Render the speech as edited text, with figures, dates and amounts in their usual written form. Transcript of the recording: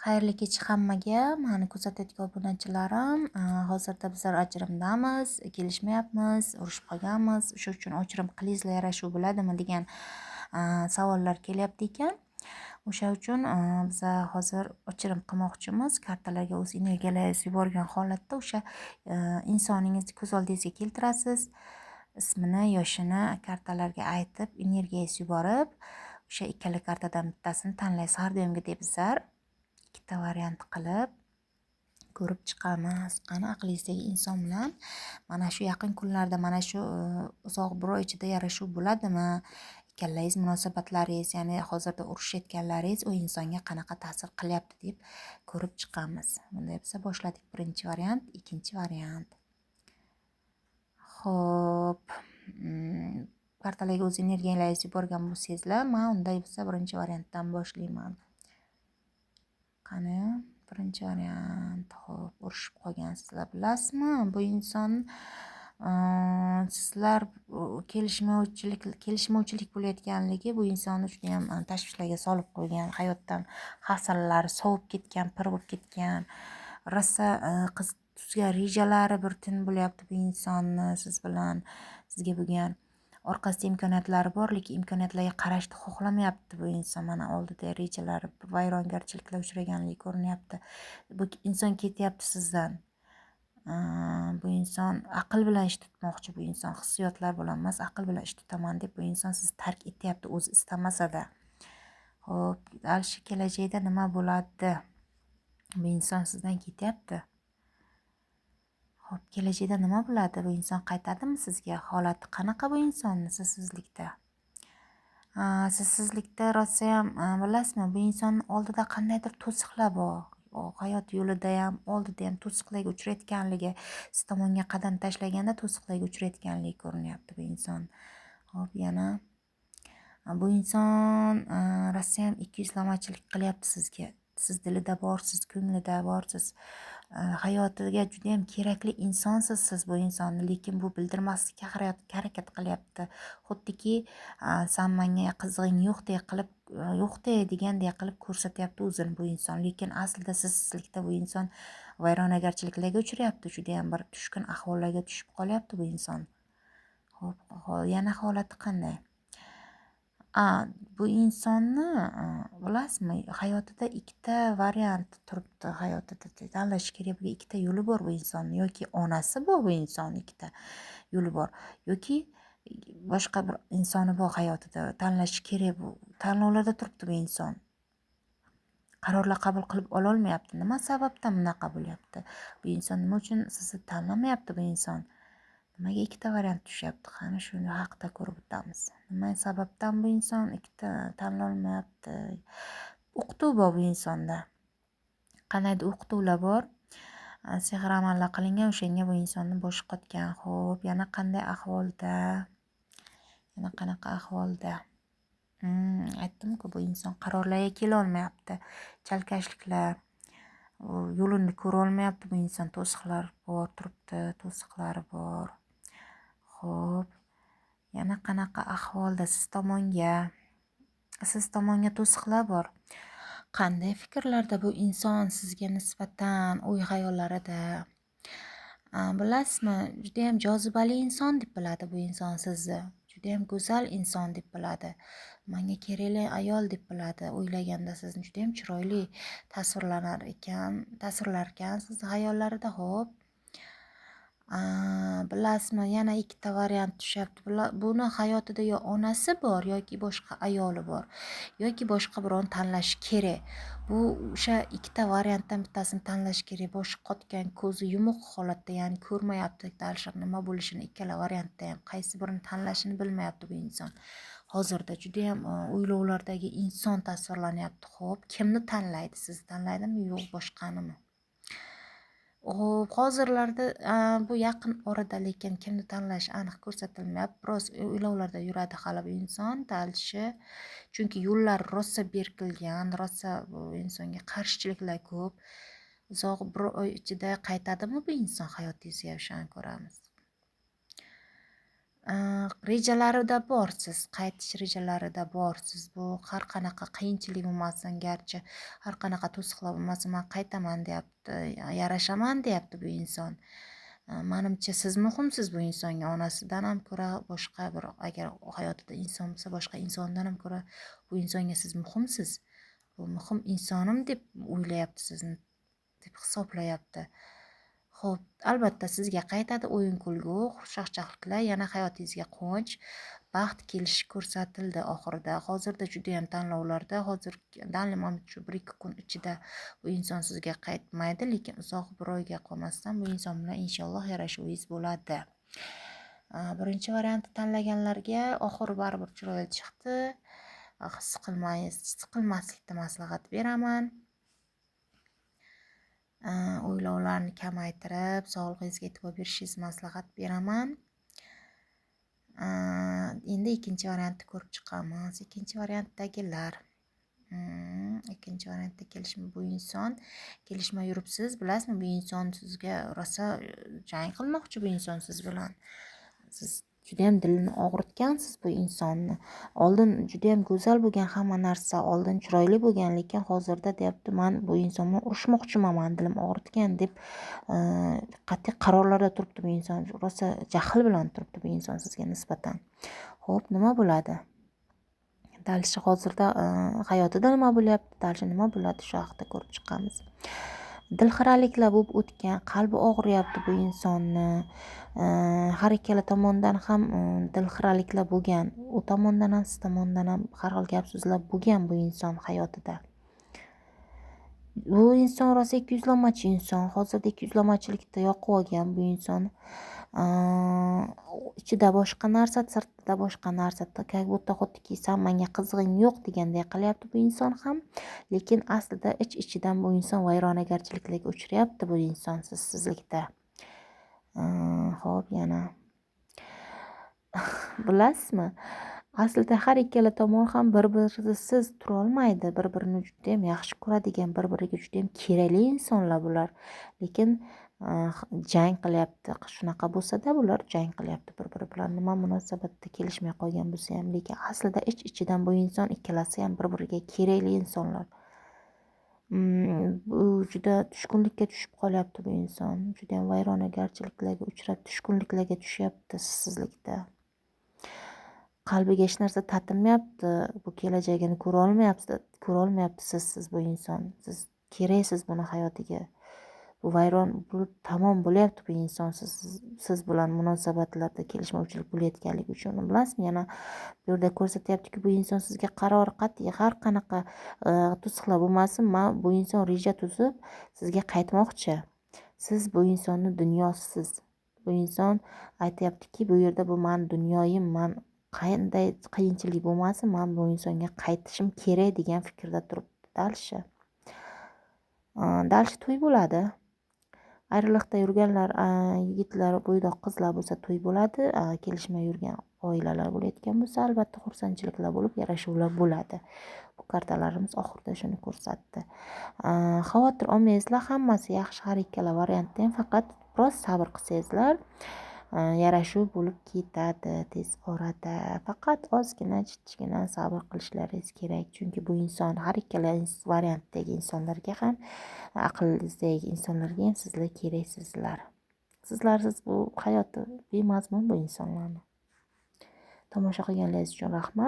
Xayrli kech hammaga. Mani kuzatayotgan obunachilarim, hozirda bizlar ajrimdamiz, kelishmayapmiz, urushib qolganmiz. O'sha uchun ajrim qilingizlar yarashuv bo'ladimi degan savollar kelyapti ekan. O'sha uchun biza hozir ajrim qilmoqchimiz. Kartalarga o'z energiyalaringizni yuborgan holatda o'sha insoningizni ko'z oldingizga keltirasiz. Ismini, yoshini kartalarga aytib, energiyangizni yuborib, o'sha ikkala kartadan bittasini tanlaysiz. Har doimgidek bizlar ikkita variant qilib ko'rib chiqamiz. Qani aqlingizdagi inson bilan mana shu yaqin kunlarda, mana shu uzoq bir oy ichida yarashuv bo'ladimi? Ikkalangiz munosabatlaringiz, ya'ni hozirda urushayotganlaringiz u insonga qanaqa ta'sir qilyapti deb ko'rib chiqamiz. Bunday bo'lsa boshladik. Birinchi variant, ikkinchi variant. Xo'p, kartalarga o'z energiyalaringizni yuborgan bo'lsangizlar, men unday bo'lsa birinchi variantdan boshlayman. Qani, birinchi variant. Xo'p, urushib qolgansizlar, bilasizmi? Bu inson sizlar kelishmovchilik bo'layotganligi bu insonni juda ham tashvishlarga solib qo'ygan, hayotdan hafsalalari sovib ketgan, pir bo'lib ketgan. Rosa qiz tuzgan rejalari bir tin bo'lyapti bu insonni siz bilan. Sizga bo'lgan orqasida imkoniyatlari bor, lekin imkoniyatlarga qarashni xohlamayapti bu inson. Mana oldida rejalari vayrongarchiliklarga uchraganligi ko'rinyapti. Bu inson ketyapti sizdan. Bu inson aql bilan ish tutmoqchi, bu inson hissiyotlar bilan emas, aql bilan ish tutaman deb bu inson sizni tark etyapti, o'zi istamasa-da. Xo'p, shu kelajakda nima bo'ladi? Bu inson sizdan ketyapti. Xo'p, kelajakda nima bo'ladi? Bu inson qaytadimi sizga? Holati qanaqa bu insonni sizsizlikda? Sizsizlikda rosa ham bilasizmi, bu insonni oldida qandaydir to'siqlar bor. Hayot yo'lida ham, oldida ham to'siqlarga uchrayotganligi, siz tomonga qadam tashlaganda to'siqlarga uchrayotganligi ko'rinyapti bu inson. Xo'p, yana bu inson rosa ham ikkiyuzlamachilik qilyapti sizga. Siz dilida borsiz, ko'nglida borsiz. Hayotiga juda ham kerakli insonsiz siz bu insonni, lekin bu bildirmaslikka harakat qilyapti. Xuddiki san menga qizig'ing yo'qdek degandek qilib ko'rsatyapti o'zini bu inson, lekin aslida sizsizlikda bu inson vayronagarchiliklarga uchrayapti, juda ham bir tushkun ahvollarga tushib qolyapti bu inson. Xo'p, yana holati qanday? Bu insonni bilasizmi, hayotida ikkita variant turibdi. Hayotida tanlash kerak bo'lgan ikkita yo'li bor bu insonni. Yoki onasi bor bu inson, ikkita yo'li bor, yoki boshqa bir insoni bor hayotida. Tanlash kerak, bu tanlovlarda turibdi bu inson. Qarorlar qabul qilib ola olmayapti. Nima sababdan bunaqa bo'lyapti? Bu inson nima uchun sizni tanlamayapti bu inson? Nimaga ikkita variant tushyapti? Qani shuni haqida ko'rib o'tamiz. Nima sababdan bu inson ikkita tanlolmayapti? O'qituv bor bu insonda. Qandaydir o'qituvlar bor. Sehr amallar qilingan, o'shanga bu insonni boshi qotgan. Xo'p, yana qanday ahvolda? Yana qanaqa ahvolda? Aytdim-ku, bu inson qarorlarga kela olmayapti. Chalkashliklar, yo'lini ko'ra olmayapti bu inson. To'siqlar bor, turibdi, to'siqlari bor. Xo'p, yana qanaqa ahvolda siz tomonga to'siqlar bor? Qanday fikrlarda bu inson sizga nisbatan, o'y-xayollarida? Bilasizmi, juda ham jozibali inson deb biladi bu inson sizni. Juda ham go'zal inson deb biladi. Menga kerakli ayol deb biladi. O'ylaganda sizni juda ham chiroyli tasvirlar ekan sizni xayollarida. Xo'p, bilasizmi, yana ikkita variant tushyapti. Buni hayotida yo onasi bor, yoki boshqa ayoli bor, yoki boshqa birovni tanlash kerak. Bu o'sha ikkita variantdan bittasini tanlash kerak. Boshi qotgan, ko'zi yumuq holatda, ya'ni ko'rmayapti dalshiq nima bo'lishini. Ikkala variantda ham qaysi birini tanlashini bilmayapti bu inson. Hozirda juda ham o'ylovlardagi inson tasvirlanyapti. Xo'p, kimni tanlaydi? Sizni tanlaydimi, yo'q boshqanimi? Xo'p, hozirlarda bu yaqin orada, lekin kimni tanlash aniq ko'rsatilmayapti. Biroz o'ylovlarda yuradi hali bu inson talchi. Chunki yo'llar rosa berkilgan, rosa bu insonga qarshichiliklar ko'p. Uzoq bir oy ichida qaytadimi bu inson hayotingizga, o'shani ko'ramiz. rejalarida borsiz, qaytish rejalarida borsiz. Bu har qanaqa qiyinchilik bo'lmasin, garchi har qanaqa to'siqlar bo'lmasin, man qaytaman deyapti, yarashaman deyapti bu inson. Manimcha siz muhimsiz bu insonga, onasidan ham ko'ra, boshqa bir agar hayotida inson bo'lsa, boshqa insondan ham ko'ra bu insonga siz muhimsiz. Bu muhim insonim deb o'ylayapti sizni, deb hisoblayapti. Xo'p, albatta sizga qaytadi o'yin kulgu, xushchaqchaqliklar, yana hayotingizga quvonch, baxt kelishi ko'rsatildi oxirida. Hozirda juda ham tanlovlarda, hozir данный moment shu 1-2 kun ichida bu inson sizga qaytmaydi, lekin uzoq bir oyga qolmasdan bu inson bilan inshaalloh yarashuvingiz bo'ladi. Birinchi variantni tanlaganlarga oxiri baribir chiroyli chiqdi. His qilmaslikni maslahat beraman. O'ylovlarni kamaytirib, sog'lig'ingizga e'tibor berishingizni maslahat beraman. Endi ikkinchi variantni ko'rib chiqamiz. Ikkinchi variantdagilar. Ikkinchi variantda bu inson kelishmay yuribsiz, bilasizmi? Bu inson sizga rosa jang qilmoqchi bu inson siz bilan. Siz juda ham dilini og'ritgansiz bu insonni. Oldin juda ham go'zal bo'lgan hamma narsa, oldin chiroyli bo'lgan, lekin hozirda deyapti, men bu inson bilan urushmoqchiman, dilim og'ritgan deb qat'iy qarorlarda turibdi bu inson. Rosa jahl bilan turibdi bu inson sizga nisbatan. Xo'p, nima bo'ladi? Dalshi hozirda hayotida nima bo'lyapti? Dalshi nima bo'ladi? Shu haqida ko'rib chiqamiz. Dilxiraliklar bo'lib o'tgan, qalbi og'riyapti bu insonni. Har ikkala tomondan ham dilxiraliklar bo'lgan. U tomondan ham, siz tomondan ham har xil gap so'zlar bo'lgan bu inson hayotida. Bu inson rosa ikkiyuzlamachi inson. Hozirda ikkiyuzlamachilikda yoqib olgan bu inson. Ichida boshqa narsa, sirtida boshqa narsa. Как будто xuddi san menga qizig'ing yo'q deganday qilyapti bu inson ham, lekin aslida ichidan bu inson vayronagarchiliklarga uchrayapti bu inson sizlikda. Xo'p, yana bilasizmi? Aslida har ikkala tomon ham bir-birisiz tura olmaydi. Bir-birini juda ham yaxshi ko'radigan, bir-biriga juda ham kerakli insonlar bular. Lekin jang qilyapti. Shunaqa bo'lsa-da, bular jang qilyapti bir-biri bilan. Nima munosabatda kelishmay qolgan bo'lsa ham, lekin aslida ichidan bu inson ikkalasi ham bir-biriga kerakli insonlar. Bu juda tushkunlikka tushib qolyapti bu inson. Juda ham vayronagarchiliklarga uchrab, tushkunliklarga tushyapti sizlikda. Qalbiga hech narsa tatinmayapti. Bu kelajagini ko'ra olmayapti siz bu inson. Siz keraksiz buni hayotiga. Bu vayron bo'lib tamom bo'lyapti bu inson siz bilan munosabatlarda kelishmovchilik bo'layotganligi uchun. Bilasizmi, yana bu yerda ko'rsatyaptiki, bu inson sizga qarori qat'iy, har qanaqa to'siqlar bo'lmasin, bu inson reja tuzib sizga qaytmoqchi. Siz bu insonni dunyosisiz. Bu inson aytayaptiki, bu yerda bu men dunyoyim, men qanday qiyinchilik bo'lmasin, men bu insonga qaytishim kerak degan fikrda turibdi dalshi. Dalshi to'y bo'ladi. Ayriliqda yurganlar, yigitlar, bo'ydoq qizlar bo'lsa to'y bo'ladi. Kelishmay yurgan oilalar bo'layotgan bo'lsa, albatta xursandchiliklar bo'lib, yarashuvlar bo'ladi. Bu kartalarimiz oxirida shuni ko'rsatdi. Xavotir olmaysizlar, hammasi yaxshi har ikkala variantda ham, faqat biroz sabr qilsangizlar, yarashuv bo'lib ketadi tez orada. Faqat ozgina jichgina sabr qilishlaringiz kerak, chunki bu inson har ikkala variantdagi insonlarga ham, aqlingizdagi insonlarga ham sizlar keraksizlar. Sizlarsiz bu hayoti bemazmun bu insonlarni. Tomosha qilganlaringiz uchun rahmat.